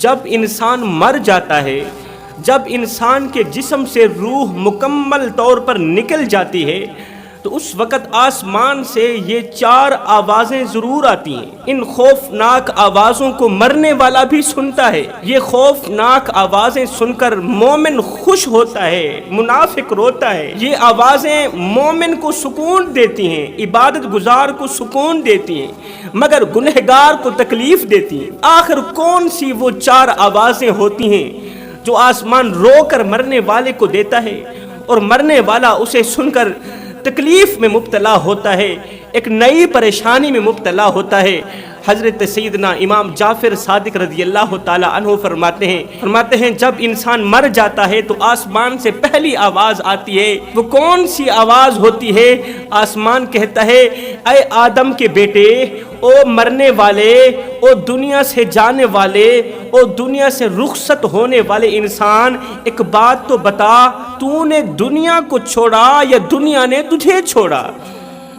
جب انسان مر جاتا ہے، جب انسان کے جسم سے روح مکمل طور پر نکل جاتی ہے تو اس وقت آسمان سے یہ 4 آوازیں ضرور آتی ہیں۔ ان خوفناک آوازوں کو مرنے والا بھی سنتا ہے۔ یہ خوفناک آوازیں سن کر مومن خوش ہوتا ہے، منافق روتا ہے۔ یہ آوازیں مومن کو سکون دیتی ہیں، عبادت گزار کو سکون دیتی ہیں، مگر گنہگار کو تکلیف دیتی ہیں۔ آخر کون سی وہ 4 آوازیں ہوتی ہیں جو آسمان رو کر مرنے والے کو دیتا ہے اور مرنے والا اسے سن کر تکلیف میں مبتلا ہوتا ہے، ایک نئی پریشانی میں مبتلا ہوتا ہے؟ حضرت سیدنا امام جعفر صادق رضی اللہ تعالی عنہ فرماتے ہیں جب انسان مر جاتا ہے تو آسمان سے پہلی آواز آتی ہے۔ وہ کون سی آواز ہوتی ہے؟ آسمان کہتا ہے، اے آدم کے بیٹے، او مرنے والے، او دنیا سے جانے والے، او دنیا سے رخصت ہونے والے انسان، ایک بات تو بتا، تو نے دنیا کو چھوڑا یا دنیا نے تجھے چھوڑا؟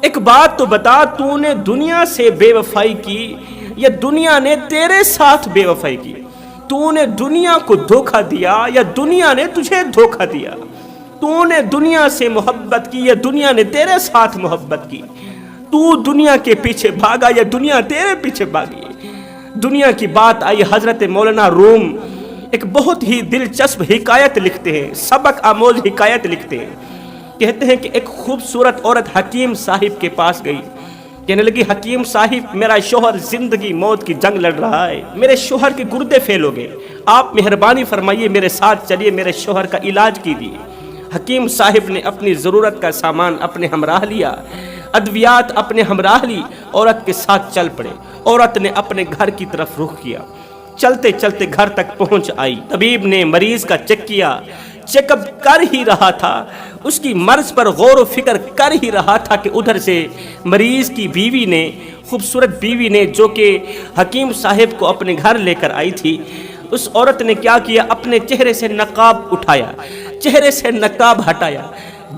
ایک بات تو بتا، تو نے دنیا سے بے وفائی کی یا دنیا نے تیرے ساتھ بے وفائی کی؟ تو نے دنیا کو دھوکہ دیا یا دنیا نے تجھے دھوکہ دیا؟ تو نے دنیا سے محبت کی یا دنیا نے تیرے ساتھ محبت کی؟ تو دنیا کے پیچھے بھاگا یا دنیا تیرے پیچھے بھاگی؟ دنیا کی بات آئی، حضرت مولانا روم ایک بہت ہی دلچسپ حکایت لکھتے ہیں، سبق آموز حکایت لکھتے ہیں۔ کہتے ہیں کہ ایک خوبصورت عورت حکیم صاحب کے پاس گئی، کہنے لگی، حکیم صاحب، میرا شوہر زندگی موت کی جنگ لڑ رہا ہے، میرے شوہر کے گردے فیل ہو گئے، آپ مہربانی فرمائیے میرے ساتھ چلیے، میرے شوہر کا علاج کیجیے۔ حکیم صاحب نے اپنی ضرورت کا سامان اپنے ہمراہ لیا، ادویات اپنے ہمراہ لی، عورت کے ساتھ چل پڑے۔ عورت نے اپنے گھر کی طرف رخ کیا، چلتے چلتے گھر تک پہنچ آئی۔ طبیب نے مریض کا چیک کیا، چیک اپ کر ہی رہا تھا، اس کی مرض پر غور و فکر کر ہی رہا تھا کہ ادھر سے مریض کی بیوی نے، خوبصورت بیوی نے، جو کہ حکیم صاحب کو اپنے گھر لے کر آئی تھی، اس عورت نے کیا کیا؟ اپنے چہرے سے نقاب اٹھایا، چہرے سے نقاب ہٹایا۔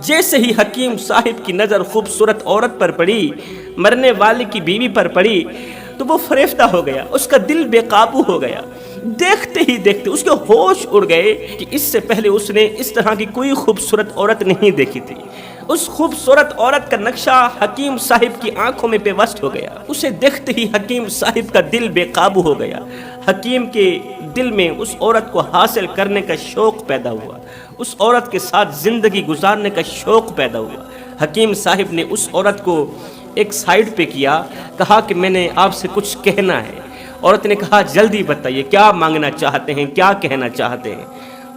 جیسے ہی حکیم صاحب کی نظر خوبصورت عورت پر پڑی، مرنے والے کی بیوی پر پڑی، تو وہ فریفتہ ہو گیا، اس کا دل بے قابو ہو گیا۔ دیکھتے ہی دیکھتے اس کے ہوش اڑ گئے کہ اس سے پہلے اس نے اس طرح کی کوئی خوبصورت عورت نہیں دیکھی تھی۔ اس خوبصورت عورت کا نقشہ حکیم صاحب کی آنکھوں میں پیوست ہو گیا۔ اسے دیکھتے ہی حکیم صاحب کا دل بے قابو ہو گیا۔ حکیم کے دل میں اس عورت کو حاصل کرنے کا شوق پیدا ہوا، اس عورت کے ساتھ زندگی گزارنے کا شوق پیدا ہوا۔ حکیم صاحب نے اس عورت کو ایک سائیڈ پہ کیا، کہا کہ میں نے آپ سے کچھ کہنا ہے۔ عورت نے کہا، جلدی بتائیے، کیا مانگنا چاہتے ہیں، کیا کہنا چاہتے ہیں؟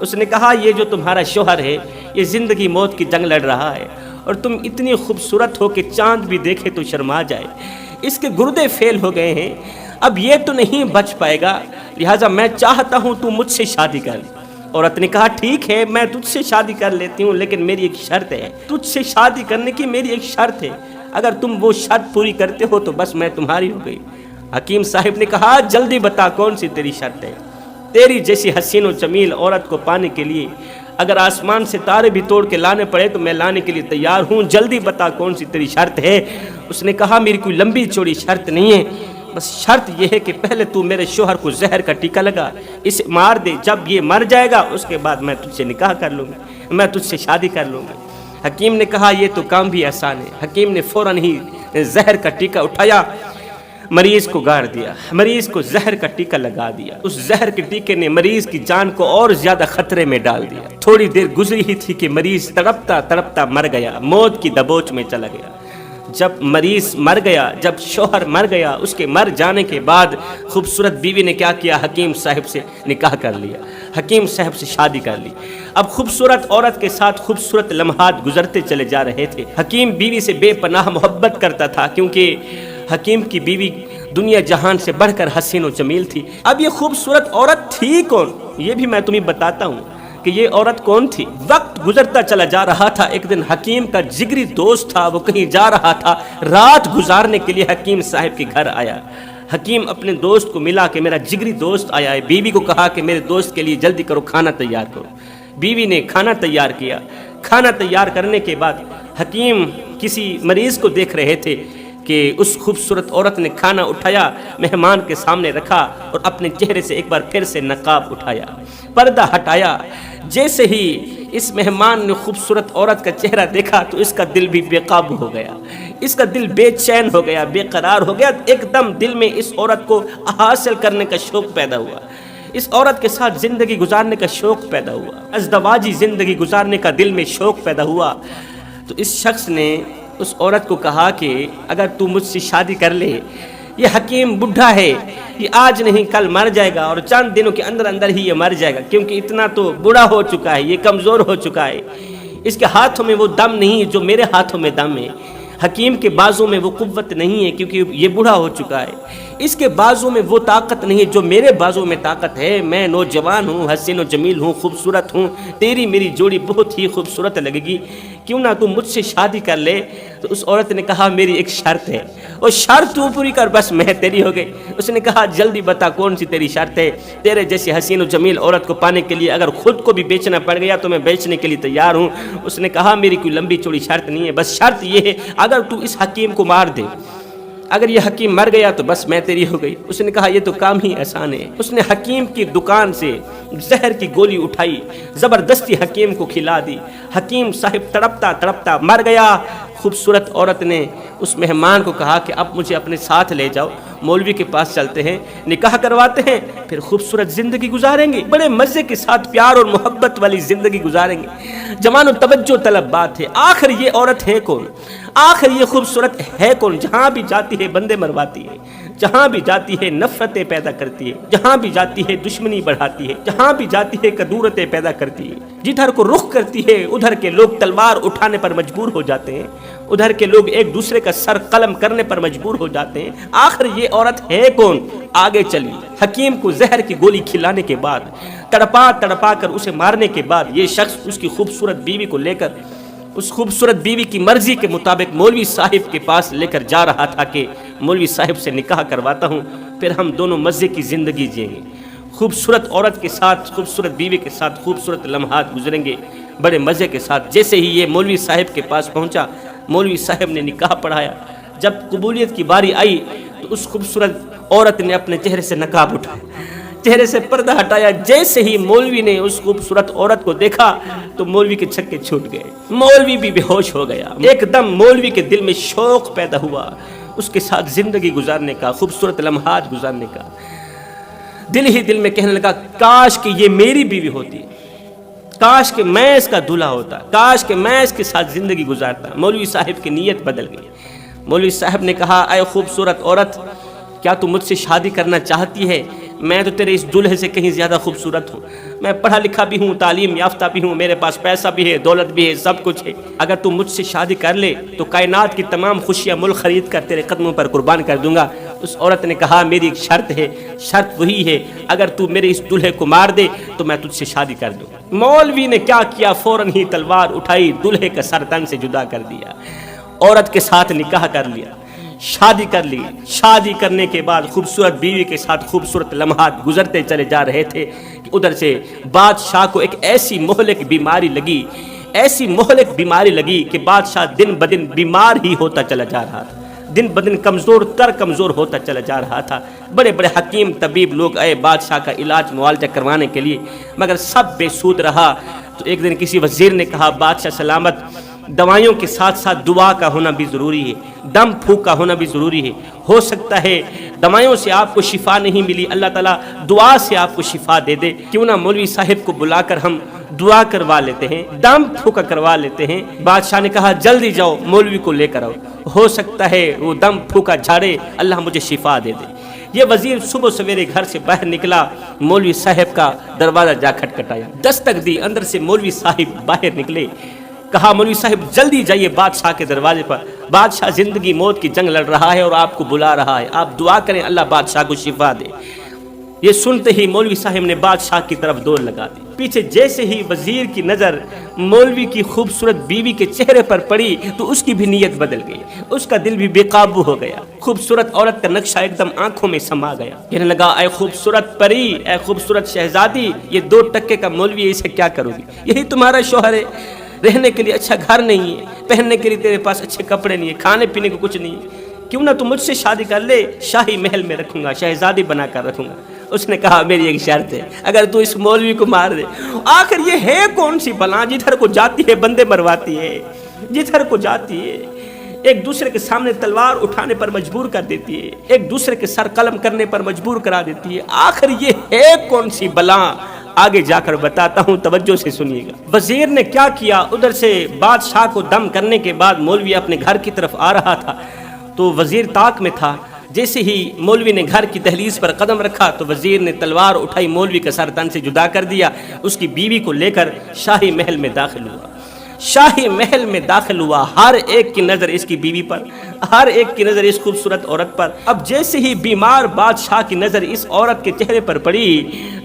اس نے کہا، یہ جو تمہارا شوہر ہے، یہ زندگی موت کی جنگ لڑ رہا ہے، اور تم اتنی خوبصورت ہو کہ چاند بھی دیکھے تو شرما جائے، اس کے گردے فیل ہو گئے ہیں، اب یہ تو نہیں بچ پائے گا، لہٰذا میں چاہتا ہوں تو مجھ سے شادی کر لے۔ عورت نے کہا، ٹھیک ہے، میں تجھ سے شادی کر لیتی ہوں، لیکن میری ایک شرط ہے، تجھ سے شادی کرنے کی میری ایک شرط ہے، اگر تم وہ شرط پوری کرتے ہو تو بس میں تمہاری ہو گئی۔ حکیم صاحب نے کہا، جلدی بتا کون سی تیری شرط ہے؟ تیری جیسی حسین و جمیل عورت کو پانے کے لیے اگر آسمان سے تارے بھی توڑ کے لانے پڑے تو میں لانے کے لیے تیار ہوں، جلدی بتا کون سی تیری شرط ہے؟ اس نے کہا، میری کوئی لمبی چوڑی شرط نہیں ہے، بس شرط یہ ہے کہ پہلے تو میرے شوہر کو زہر کا ٹیکہ لگا، اسے مار دے، جب یہ مر جائے گا اس کے بعد میں تجھ سے نکاح کر لوں گا، میں تجھ سے شادی کر لوں گا۔ حکیم نے کہا، یہ تو کام بھی آسان ہے۔ حکیم نے فوراً ہی زہر کا ٹیکہ اٹھایا، مریض کو گاڑ دیا، مریض کو زہر کا ٹیکہ لگا دیا۔ اس زہر کے ٹیکے نے مریض کی جان کو اور زیادہ خطرے میں ڈال دیا۔ تھوڑی دیر گزری ہی تھی کہ مریض تڑپتا تڑپتا مر گیا، موت کی دبوچ میں چلا گیا۔ جب مریض مر گیا، جب شوہر مر گیا، اس کے مر جانے کے بعد خوبصورت بیوی نے کیا کیا؟ حکیم صاحب سے نکاح کر لیا، حکیم صاحب سے شادی کر لی۔ اب خوبصورت عورت کے ساتھ خوبصورت لمحات گزرتے چلے جا رہے تھے۔ حکیم بیوی سے بے پناہ محبت کرتا تھا، کیونکہ حکیم کی بیوی دنیا جہان سے بڑھ کر حسین و جمیل تھی۔ اب یہ خوبصورت عورت تھی کون؟ یہ بھی میں تمہیں بتاتا ہوں کہ یہ عورت کون تھی۔ وقت گزرتا چلا جا رہا تھا، ایک دن حکیم کا جگری دوست تھا، وہ کہیں جا رہا تھا، رات گزارنے کے لیے حکیم صاحب کے گھر آیا۔ حکیم اپنے دوست کو ملا کہ میرا جگری دوست آیا ہے، بیوی کو کہا کہ میرے دوست کے لیے جلدی کرو، کھانا تیار کرو۔ بیوی نے کھانا تیار کیا۔ کھانا تیار کرنے کے بعد حکیم کسی مریض کو دیکھ رہے تھے کہ اس خوبصورت عورت نے کھانا اٹھایا، مہمان کے سامنے رکھا اور اپنے چہرے سے ایک بار پھر سے نقاب اٹھایا، پردہ ہٹایا۔ جیسے ہی اس مہمان نے خوبصورت عورت کا چہرہ دیکھا تو اس کا دل بھی بے قابو ہو گیا، اس کا دل بے چین ہو گیا، بے قرار ہو گیا۔ ایک دم دل میں اس عورت کو حاصل کرنے کا شوق پیدا ہوا، اس عورت کے ساتھ زندگی گزارنے کا شوق پیدا ہوا، ازدواجی زندگی گزارنے کا دل میں شوق پیدا ہوا۔ تو اس شخص نے اس عورت کو کہا کہ اگر تو مجھ سے شادی کر لے، یہ حکیم بڈھا ہے، یہ آج نہیں کل مر جائے گا، اور چند دنوں کے اندر اندر ہی یہ مر جائے گا، کیونکہ اتنا تو بوڑھا ہو چکا ہے، یہ کمزور ہو چکا ہے، اس کے ہاتھوں میں وہ دم نہیں جو میرے ہاتھوں میں دم ہے، حکیم کے بازوں میں وہ قوت نہیں ہے کیونکہ یہ بوڑھا ہو چکا ہے، اس کے بازوں میں وہ طاقت نہیں ہے جو میرے بازوں میں طاقت ہے، میں نوجوان ہوں، حسین و جمیل ہوں، خوبصورت ہوں، تیری میری جوڑی بہت ہی خوبصورت لگے گی، کیوں نہ تم مجھ سے شادی کر لے۔ تو اس عورت نے کہا میری ایک شرط ہے، اور شرط تو پوری کر بس میں تیری ہو گئی۔ اس نے کہا جلدی بتا کون سی تیری شرط ہے، تیرے جیسی حسین و جمیل عورت کو پانے کے لیے اگر خود کو بھی بیچنا پڑ گیا تو میں بیچنے کے لیے تیار ہوں۔ اس نے کہا میری کوئی لمبی چوڑی شرط نہیں ہے، بس شرط یہ ہے اگر تو اس حکیم کو مار دے، اگر یہ حکیم مر گیا تو بس میں تیری ہو گئی۔ اس نے کہا یہ تو کام ہی آسان ہے۔ اس نے حکیم کی دکان سے زہر کی گولی اٹھائی، زبردستی حکیم کو کھلا دی، حکیم صاحب تڑپتا تڑپتا مر گیا۔ خوبصورت عورت نے اس مہمان کو کہا کہ اب مجھے اپنے ساتھ لے جاؤ، مولوی کے پاس چلتے ہیں، نکاح کرواتے ہیں، پھر خوبصورت زندگی گزاریں گے، بڑے مزے کے ساتھ پیار اور محبت والی زندگی گزاریں گے۔ جوان و توجہ طلب بات ہے، آخر یہ عورت ہے کون، آخر یہ خوبصورت ہے کون؟ جہاں بھی جاتی ہے بندے مرواتی ہے، جہاں بھی جاتی ہے نفرتیں پیدا کرتی ہے، جہاں بھی جاتی ہے دشمنی بڑھاتی ہے، جہاں بھی جاتی ہے کدورتیں پیدا کرتی ہے، جدھر کو رخ کرتی ہے ادھر کے لوگ تلوار اٹھانے پر مجبور ہو جاتے ہیں، ادھر کے لوگ ایک دوسرے کا سر قلم کرنے پر مجبور ہو جاتے ہیں۔ آخر یہ عورت ہے کون؟ آگے چلی، حکیم کو زہر کی گولی کھلانے کے بعد، تڑپا تڑپا کر اسے مارنے کے بعد، یہ شخص اس کی خوبصورت بیوی کو لے کر اس خوبصورت بیوی کی مرضی کے مطابق مولوی صاحب کے پاس لے کر جا رہا تھا کہ مولوی صاحب سے نکاح کرواتا ہوں، پھر ہم دونوں مزے کی زندگی جئیں گے، خوبصورت عورت کے ساتھ، خوبصورت بیوی کے ساتھ خوبصورت لمحات گزریں گے بڑے مزے کے ساتھ۔ جیسے ہی یہ مولوی صاحب کے پاس پہنچا، مولوی صاحب نے نکاح پڑھایا۔ جب قبولیت کی باری آئی تو اس خوبصورت عورت نے اپنے چہرے سے نقاب اٹھایا، چہرے سے پردہ ہٹایا۔ جیسے ہی مولوی نے اس خوبصورت عورت کو دیکھا تو مولوی کے چھکے چھوٹ گئے، مولوی بھی بے ہوش ہو گیا۔ ایک دم مولوی کے دل میں شوق پیدا ہوا اس کے ساتھ زندگی گزارنے کا، خوبصورت لمحات گزارنے کا۔ دل ہی دل میں کہنے لگا کاش کہ یہ میری بیوی ہوتی، کاش کہ میں اس کا دلہا ہوتا، کاش کہ میں اس کے ساتھ زندگی گزارتا۔ مولوی صاحب کی نیت بدل گئی۔ مولوی صاحب نے کہا اے خوبصورت عورت، کیا تو مجھ سے شادی کرنا چاہتی ہے؟ میں تو تیرے اس دلہے سے کہیں زیادہ خوبصورت ہوں، میں پڑھا لکھا بھی ہوں، تعلیم یافتہ بھی ہوں، میرے پاس پیسہ بھی ہے، دولت بھی ہے، سب کچھ ہے۔ اگر تو مجھ سے شادی کر لے تو کائنات کی تمام خوشیاں مل خرید کر تیرے قدموں پر قربان کر دوں گا۔ اس عورت نے کہا میری ایک شرط ہے، شرط وہی ہے اگر تو میرے اس دلہے کو مار دے تو میں تجھ سے شادی کر دوں گا۔ مولوی نے کیا کیا، فوراً ہی تلوار اٹھائی، دلہے کا سر تن سے جدا کر دیا، عورت کے ساتھ نکاح کر لیا، شادی کر لی۔ شادی کرنے کے بعد خوبصورت بیوی کے ساتھ خوبصورت لمحات گزرتے چلے جا رہے تھے کہ ادھر سے بادشاہ کو ایک ایسی مہلک بیماری لگی، ایسی مہلک بیماری لگی کہ بادشاہ دن بدن بیمار ہی ہوتا چلا جا رہا تھا، دن بدن کمزور ہوتا چلا جا رہا تھا۔ بڑے بڑے حکیم طبیب لوگ آئے بادشاہ کا علاج معالجہ کروانے کے لیے، مگر سب بے سود رہا۔ تو ایک دن کسی وزیر نے کہا بادشاہ سلامت، دوائیوں کے ساتھ ساتھ دعا کا ہونا بھی ضروری ہے، دم پھونک کا ہونا بھی ضروری ہے۔ ہو سکتا ہے دوائیوں سے آپ کو شفا نہیں ملی، اللہ تعالیٰ دعا سے آپ کو شفا دے دے، کیوں نہ مولوی صاحب کو بلا کر ہم دعا کروا لیتے ہیں، دم پھونکا کروا لیتے ہیں۔ بادشاہ نے کہا جلدی جاؤ مولوی کو لے کر آؤ، ہو سکتا ہے وہ دم پھونکا جھاڑے، اللہ مجھے شفا دے دے۔ یہ وزیر صبح سویرے گھر سے باہر نکلا، مولوی صاحب کا دروازہ جا کھٹکھٹایا، دستک دی، اندر سے مولوی صاحب باہر نکلے۔ کہا مولوی صاحب جلدی جائیے بادشاہ کے دروازے پر، بادشاہ زندگی موت کی جنگ لڑ رہا ہے اور آپ کو بلا رہا ہے، آپ دعا کریں اللہ بادشاہ کو شفا دے۔ یہ سنتے ہی مولوی صاحب نے بادشاہ کی طرف دوڑ لگا دی۔ پیچھے جیسے ہی وزیر کی نظر مولوی کی خوبصورت بیوی کے چہرے پر پڑی تو اس کی بھی نیت بدل گئی، اس کا دل بھی بے قابو ہو گیا۔ خوبصورت عورت کا نقشہ ایک دم آنکھوں میں سما گیا، کہنے لگا اے خوبصورت پری، اے خوبصورت شہزادی، یہ 2 ٹکے کا مولوی ہے، اسے کیا کرو گی؟ یہی تمہارا شوہر ہے، رہنے کے لیے اچھا گھر نہیں ہے، پہننے کے لیے تیرے پاس اچھے کپڑے نہیں ہے، کھانے پینے کو کچھ نہیں ہے، کیوں نہ تو مجھ سے شادی کر لے، شاہی محل میں رکھوں گا، شہزادی بنا کر رکھوں گا۔ اس نے کہا میری ایک شرط ہے، اگر تو اس مولوی کو مار دے۔ آخر یہ ہے کون سی بلا جدھر کو جاتی ہے بندے مرواتی ہے، جدھر کو جاتی ہے ایک دوسرے کے سامنے تلوار اٹھانے پر مجبور کر دیتی ہے، ایک دوسرے کے سر قلم کرنے پر مجبور کرا دیتی ہے۔ آخر یہ ہے کون سی بلا؟ آگے جا کر بتاتا ہوں، توجہ سے سنیے گا۔ وزیر نے کیا کیا، ادھر سے بادشاہ کو دم کرنے کے بعد مولوی اپنے گھر کی طرف آ رہا تھا تو وزیر طاق میں تھا۔ جیسے ہی مولوی نے گھر کی دہلیز پر قدم رکھا تو وزیر نے تلوار اٹھائی، مولوی کا سر تن سے جدا کر دیا، اس کی بیوی کو لے کر شاہی محل میں داخل ہوا۔ شاہی محل میں داخل ہوا، ہر ایک کی نظر اس کی بیوی پر، ہر ایک کی نظر اس خوبصورت عورت پر۔ اب جیسے ہی بیمار بادشاہ کی نظر اس عورت کے چہرے پر پڑی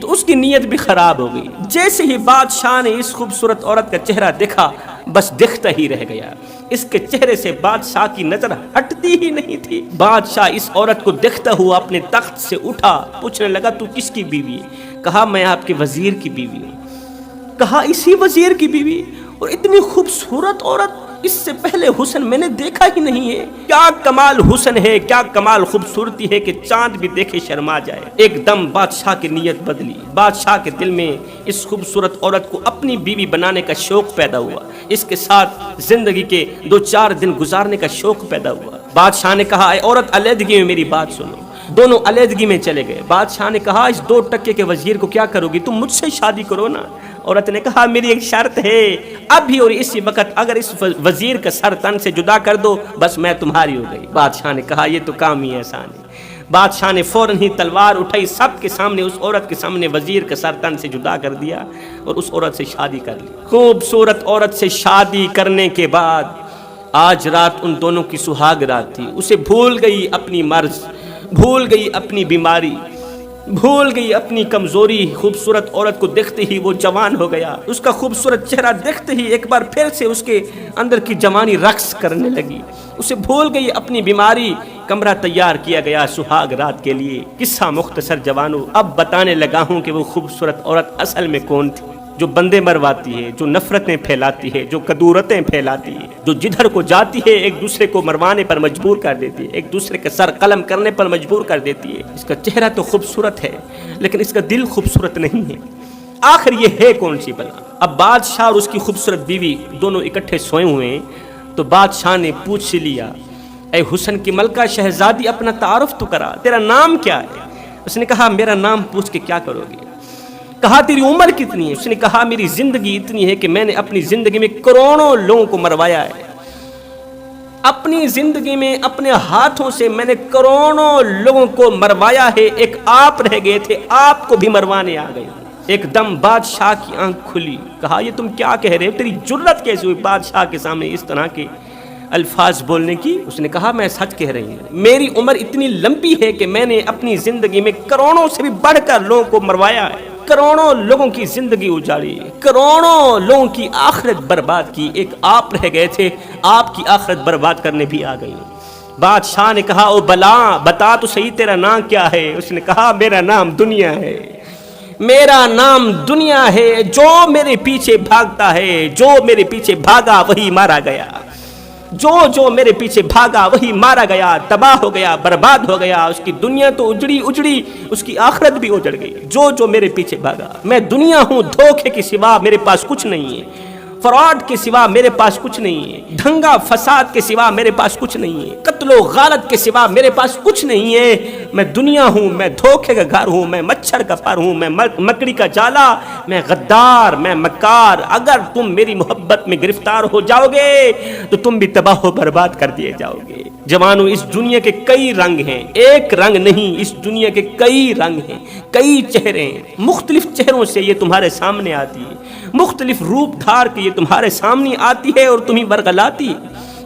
تو اس کی نیت بھی خراب ہو گئی۔ جیسے ہی بادشاہ نے اس خوبصورت عورت کا چہرہ دیکھا، بس دیکھتا ہی رہ گیا۔ اس کے چہرے سے بادشاہ کی نظر ہٹتی ہی نہیں تھی۔ بادشاہ اس عورت کو دیکھتا ہوا اپنے تخت سے اٹھا، پوچھنے لگا تو کس کی بیوی ہے؟ کہا میں آپ کے وزیر کی بیوی ہوں۔ کہا اسی وزیر کی بیوی؟ اور اتنی خوبصورت عورت، اس سے پہلے حسن میں نے دیکھا ہی نہیں ہے۔ کیا کمال حسن ہے، کیا کمال خوبصورتی ہے کہ چاند بھی دیکھے شرما جائے۔ ایک دم بادشاہ کی نیت بدلی، بادشاہ کے دل میں اس خوبصورت عورت کو اپنی بیوی بنانے کا شوق پیدا ہوا، اس کے ساتھ زندگی کے 2-4 دن گزارنے کا شوق پیدا ہوا۔ بادشاہ نے کہا اے عورت، علیحدگی میں میری بات سنو۔ دونوں علیحدگی میں چلے گئے۔ بادشاہ نے کہا اس 2 ٹکے کے وزیر کو کیا کرو گی؟ تم مجھ سے شادی کرو نا۔ عورت نے کہا میری ایک شرط ہے، ابھی اور اسی وقت اگر اس وزیر کا سر تن سے جدا کر دو بس میں تمہاری ہو گئی۔ بادشاہ نے کہا یہ تو کام ہی آسان ہے۔ بادشاہ نے فوراً ہی تلوار اٹھائی، سب کے سامنے اس عورت کے سامنے وزیر کا سر تن سے جدا کر دیا اور اس عورت سے شادی کر لی۔ خوبصورت عورت سے شادی کرنے کے بعد آج رات ان دونوں کی سہاگ رات تھی۔ اسے بھول گئی اپنی مرض، بھول گئی اپنی بیماری، بھول گئی اپنی کمزوری۔ خوبصورت عورت کو دیکھتے ہی وہ جوان ہو گیا، اس کا خوبصورت چہرہ دیکھتے ہی ایک بار پھر سے اس کے اندر کی جوانی رقص کرنے لگی۔ اسے بھول گئی اپنی بیماری۔ کمرہ تیار کیا گیا سہاگ رات کے لیے۔ قصہ مختصر جوانوں، اب بتانے لگا ہوں کہ وہ خوبصورت عورت اصل میں کون تھی، جو بندے مرواتی ہے، جو نفرتیں پھیلاتی ہے، جو کدورتیں پھیلاتی ہے، جو جدھر کو جاتی ہے ایک دوسرے کو مروانے پر مجبور کر دیتی ہے، ایک دوسرے کے سر قلم کرنے پر مجبور کر دیتی ہے۔ اس کا چہرہ تو خوبصورت ہے لیکن اس کا دل خوبصورت نہیں ہے۔ آخر یہ ہے کون سی بلا؟ اب بادشاہ اور اس کی خوبصورت بیوی دونوں اکٹھے سوئے ہوئے ہیں تو بادشاہ نے پوچھ لیا اے حسن کی ملکہ شہزادی اپنا تعارف تو کرا، تیرا نام کیا ہے؟ اس نے کہا میرا نام پوچھ کے کیا کرو گے؟ کہا تیری عمر کتنی ہے؟ اس نے کہا میری زندگی اتنی ہے کہ میں نے اپنی زندگی میں کروڑوں لوگوں کو مروایا ہے، اپنی زندگی میں اپنے ہاتھوں سے میں نے کروڑوں لوگوں کو مروایا ہے، ایک آپ رہ گئے تھے، آپ کو بھی مروانے آ گئے۔ ایک دم بادشاہ کی آنکھ کھلی، کہا یہ تم کیا کہہ رہے ہو؟ تیری جرت کیسے ہوئی بادشاہ کے سامنے اس طرح کے الفاظ بولنے کی؟ اس نے کہا میں سچ کہہ رہی ہوں، میری عمر اتنی لمبی ہے کہ میں نے اپنی زندگی میں کروڑوں سے بھی بڑھ کر لوگوں کو مروایا ہے، کروڑوں لوگوں کی زندگی اجاڑی، کروڑوں لوگوں کی آخرت برباد کی، ایک آپ رہ گئے تھے، آپ کی آخرت برباد کرنے بھی آ گئی۔ بادشاہ نے کہا او بلا بتا تو صحیح تیرا نام کیا ہے؟ اس نے کہا میرا نام دنیا ہے، میرا نام دنیا ہے، جو میرے پیچھے بھاگتا ہے، جو میرے پیچھے بھاگا وہی مارا گیا، جو میرے پیچھے بھاگا وہی مارا گیا، تباہ ہو گیا، برباد ہو گیا، اس کی دنیا تو اجڑی، اس کی آخرت بھی اجڑ گئی۔ جو میرے پیچھے بھاگا، میں دنیا ہوں، دھوکے کے سوا میرے پاس کچھ نہیں ہے، فراڈ کے سوا میرے پاس کچھ نہیں ہے، دھنگا فساد کے سوا میرے پاس کچھ نہیں ہے، قتل و غارت کے سوا میرے پاس کچھ نہیں ہے۔ میں دنیا ہوں، میں دھوکے کا گھر ہوں، میں مچھر کا پر ہوں، میں مکڑی کا جالا، میں غدار، میں مکار۔ اگر تم میری محبت میں گرفتار ہو جاؤ گے تو تم بھی تباہ و برباد کر دیے جاؤ گے۔ جوانوں اس دنیا کے کئی رنگ ہیں، ایک رنگ نہیں، اس دنیا کے کئی رنگ ہیں، کئی چہرے ہیں، مختلف چہروں سے یہ تمہارے سامنے آتی ہے، مختلف روپ دھار کے یہ تمہارے سامنے آتی ہے اور تمہیں ورغلاتی،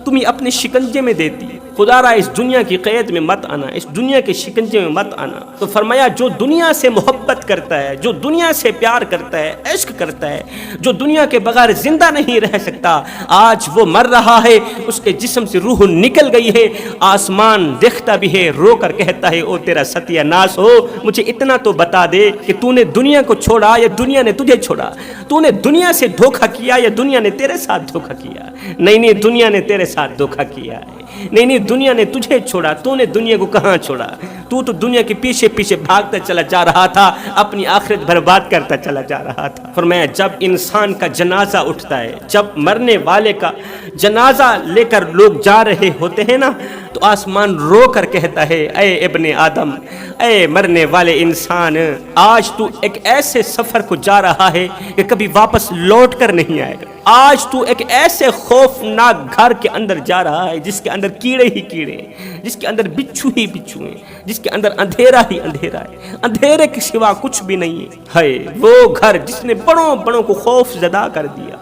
تمہیں اپنے شکنجے میں دیتی ہے۔ خدا را اس دنیا کی قید میں مت آنا، اس دنیا کے شکنجے میں مت آنا۔ تو فرمایا جو دنیا سے محبت کرتا ہے، جو دنیا سے پیار کرتا ہے، عشق کرتا ہے، جو دنیا کے بغیر زندہ نہیں رہ سکتا، آج وہ مر رہا ہے، اس کے جسم سے روح نکل گئی ہے، آسمان دیکھتا بھی ہے، رو کر کہتا ہے او تیرا ستیہ ناس ہو، مجھے اتنا تو بتا دے کہ تو نے دنیا کو چھوڑا یا دنیا نے تجھے چھوڑا، تو نے دنیا سے دھوکہ کیا یا دنیا نے تیرے ساتھ دھوکہ کیا؟ نہیں، دنیا نے تیرے ساتھ دھوکہ کیا ہے۔ نہیں نہیں، دنیا نے تجھے چھوڑا، تو نے دنیا کو کہاں چھوڑا؟ تو دنیا کے پیچھے پیچھے بھاگتا چلا جا رہا تھا، اپنی آخرت برباد کرتا چلا جا رہا تھا۔ فرمایا جب انسان کا جنازہ اٹھتا ہے، جب مرنے والے کا جنازہ لے کر لوگ جا رہے ہوتے ہیں نا، تو آسمان رو کر کہتا ہے اے ابن آدم، اے مرنے والے انسان، آج تو ایک ایسے سفر کو جا رہا ہے کہ کبھی واپس لوٹ کر نہیں آئے گا۔ آج تو ایک ایسے خوفناک گھر کے اندر جا رہا ہے جس کے اندر کیڑے ہی کیڑے ہیں، جس کے اندر بچھو ہی بچھو ہیں، جس کے اندر اندھیرا ہی اندھیرا ہے، اندھیرے کے سوا کچھ بھی نہیں ہے۔ وہ گھر جس نے بڑوں بڑوں کو خوف زدہ کر دیا،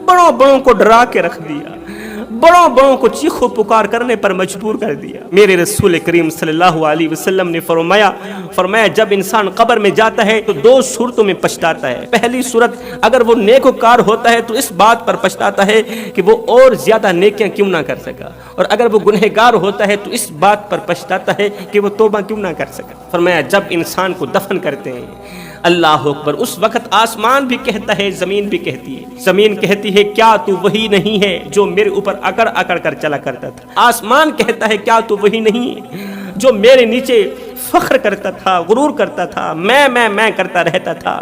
بڑوں بڑوں کو ڈرا کے رکھ دیا، بڑوں بڑوں کو چیخو پکار کرنے پر مجبور کر دیا۔ میرے رسول کریم صلی اللہ علیہ وسلم نے فرمایا جب انسان قبر میں جاتا ہے تو دو صورتوں میں پچھتاتا ہے۔ پہلی صورت، اگر وہ نیکوکار ہوتا ہے تو اس بات پر پچھتاتا ہے کہ وہ اور زیادہ نیکیاں کیوں نہ کر سکا، اور اگر وہ گنہگار ہوتا ہے تو اس بات پر پچھتاتا ہے کہ وہ توبہ کیوں نہ کر سکا۔ فرمایا جب انسان کو دفن کرتے ہیں، اللہ اکبر، اس وقت آسمان بھی کہتا ہے، زمین بھی کہتی ہے، زمین کہتی ہے کیا تو وہی نہیں ہے جو میرے اوپر اکڑ اکڑ کر چلا کرتا تھا؟ آسمان کہتا ہے کیا تو وہی نہیں ہے جو میرے نیچے فخر کرتا تھا، غرور کرتا تھا، میں کرتا رہتا تھا،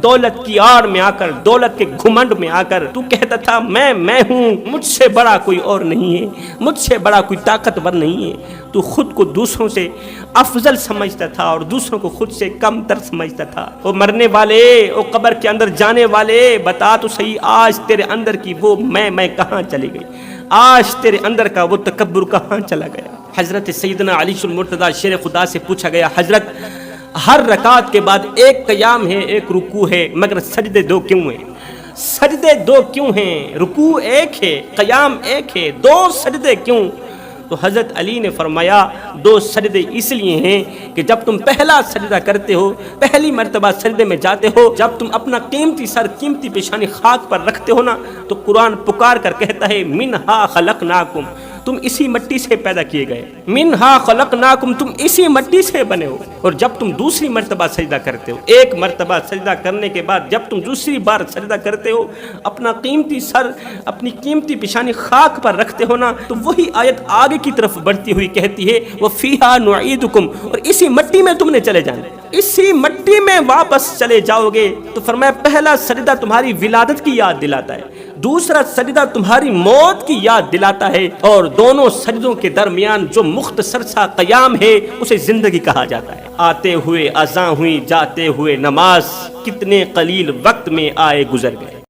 دولت کی آڑ میں آ کر، دولت کے گھمنڈ میں آ کر تو کہتا تھا میں ہوں، مجھ سے بڑا کوئی اور نہیں ہے، مجھ سے بڑا کوئی طاقتور نہیں ہے۔ تو خود کو دوسروں سے افضل سمجھتا تھا اور دوسروں کو خود سے کم تر سمجھتا تھا۔ وہ مرنے والے، وہ قبر کے اندر جانے والے، بتا تو صحیح آج تیرے اندر کی وہ میں کہاں چلی گئی؟ آج تیرے اندر کا وہ تکبر کہاں چلا گیا؟ حضرت سیدنا علی المرتضی شیر خدا سے پوچھا گیا، حضرت ہر رکعت کے بعد ایک قیام ہے، ایک رکوع ہے، مگر سجدے دو کیوں ہیں؟ سجدے دو کیوں ہیں؟ رکوع ایک ہے، قیام ایک ہے، دو سجدے کیوں؟ تو حضرت علی نے فرمایا دو سجدے اس لیے ہیں کہ جب تم پہلا سجدہ کرتے ہو، پہلی مرتبہ سجدے میں جاتے ہو، جب تم اپنا قیمتی سر، قیمتی پیشانی خاک پر رکھتے ہو نا، تو قرآن پکار کر کہتا ہے منہا خلقناکم، تم اسی مٹی سے پیدا کیے گئے، منہا خلقناکم، تم اسی مٹی سے بنے ہو۔ اور جب تم دوسری مرتبہ سجدہ کرتے ہو، ایک مرتبہ سجدہ کرنے کے بعد جب تم دوسری بار سجدہ کرتے ہو، اپنا قیمتی سر، اپنی قیمتی پیشانی خاک پر رکھتے ہو نا، تو وہی آیت آگے کی طرف بڑھتی ہوئی کہتی ہے وَفِيهَا نُعِيدُكُمْ، اور اسی مٹی میں تم نے چلے جانا، اسی مٹی میں واپس چلے جاؤ گے۔ تو فرمایا پہلا سجدہ تمہاری ولادت کی یاد دلاتا ہے، دوسرا سجدہ تمہاری موت کی یاد دلاتا ہے، اور دونوں سجدوں کے درمیان جو مختصر سا قیام ہے اسے زندگی کہا جاتا ہے۔ آتے ہوئے اذاں ہوئی، جاتے ہوئے نماز، کتنے قلیل وقت میں آئے گزر گئے۔